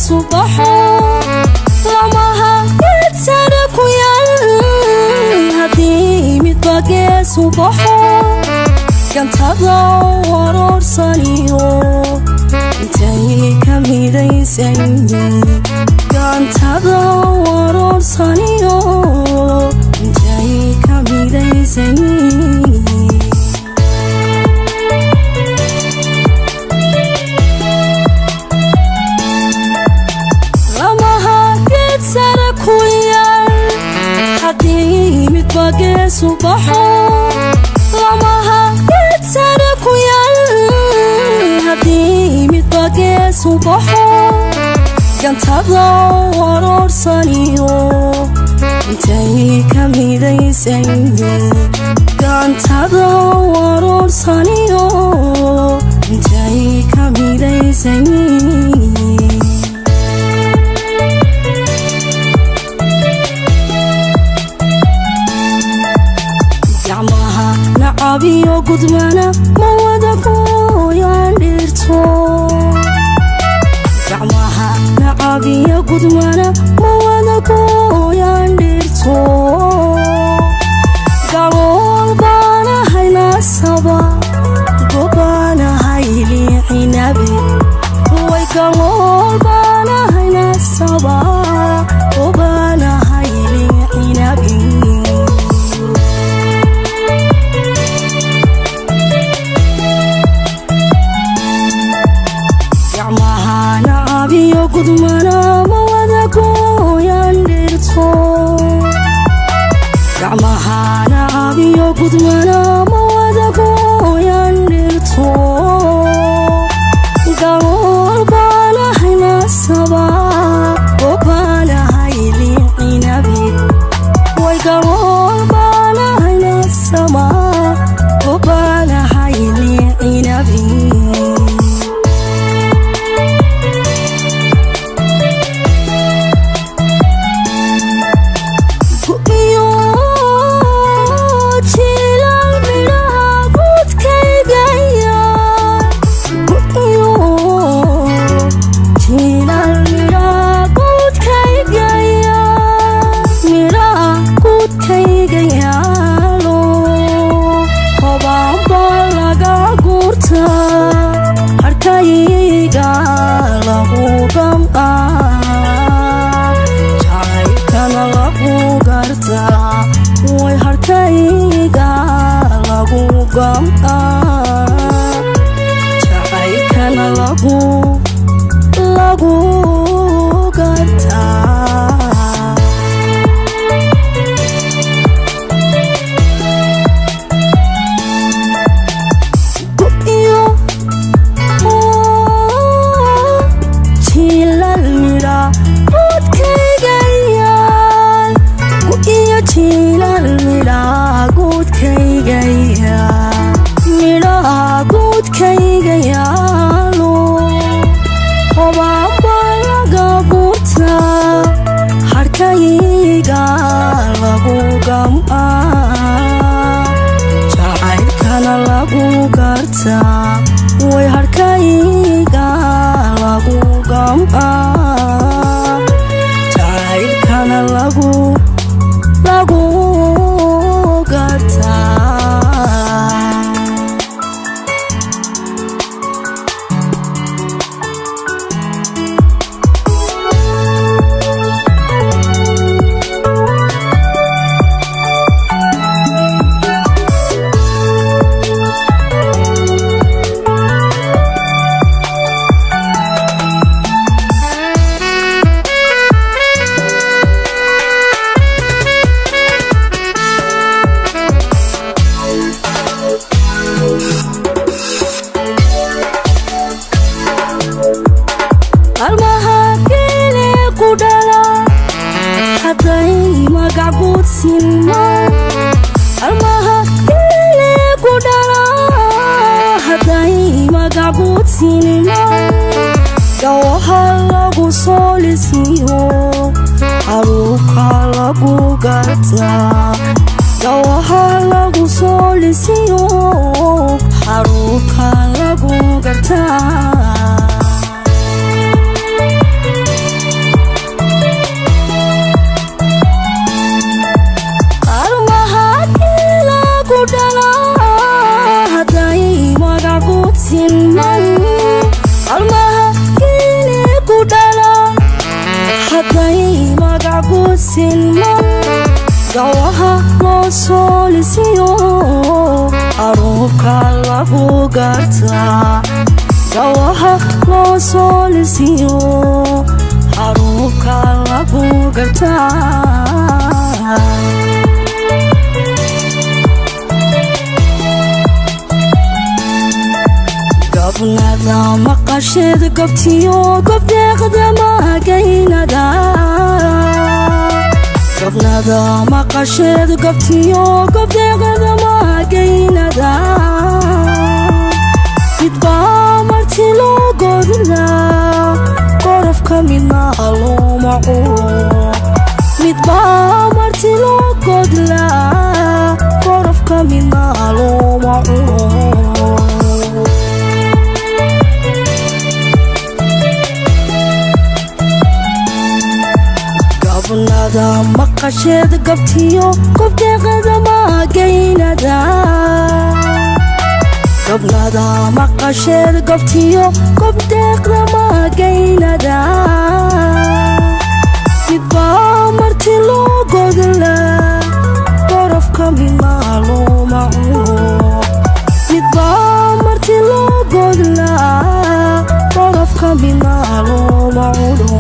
subaxo lamaha geedsana ku yaal haddii midba gees u baxo gantada waroorsaniyo intay ka midaysan gantada waroorsaniyo intay ka midaysan lamaha geedsana ku yaal haddii midba gees u baxo lamaha geedsana ku yaal haddii midba gees u baxo gantada waroorsaniyo intay ka midaysan gantada waroorsaniyo intay ka midaysan gacmaha nacabiyo gudmana ma wada gooyaan dhirto gacmaha nacabiyo gudmana ma wada gooyaan dhirto galool baana haynasaba gobaana hayliicinabe way galool baana haynasaba gobaana hayliicinabe nacabiyo gudmana ma wada gooyaan dhirto gacmaha nacabiyo gudmana ma wada gooyaan dhirto galool baana haynasaba gobaana hayliicinabe way galool baana haynasaba gobaana hayliicinabe way harkayga lagu gam'aa jacaylkana lagu gartaa iyo jilal mira gudkayga yaal iyo jilal midhaha guudkayga yaalo hobaanba laga buurta harkayga lagu gam'aa jacaylkana lagu gartaa way harkayga lagu gam'aa jacaylkana lagu gartaa almaha kele kudala haday magac guud sinman almaha kele kudala haday magac guud sinman gawaha lagu soolisiyo haruka lagu gartaa gawaha lagu soolisiyo haruka lagu gartaa haruubka lagu gartaa sawaha loo soo lisiyo haruubka lagu gartaa gabnada maqasheed gabtiyo gobdeeqda magaynada gabnada maqasheed gabtiyo gobdeeqda magaynada sidbaa marti loo godlaa qorofka midna looma cuno midbaa marti loo godlaa qorofka midna looma cuno gabnada maqasheed gabtiyo gobdeeqda magaynada gabnada maqasheed gabtiyo gobdeeqda magaynada sidbaa marti loo godlaa qorofka midna looma cuno sidbaa marti loo godlaa qorofka midna looma cuno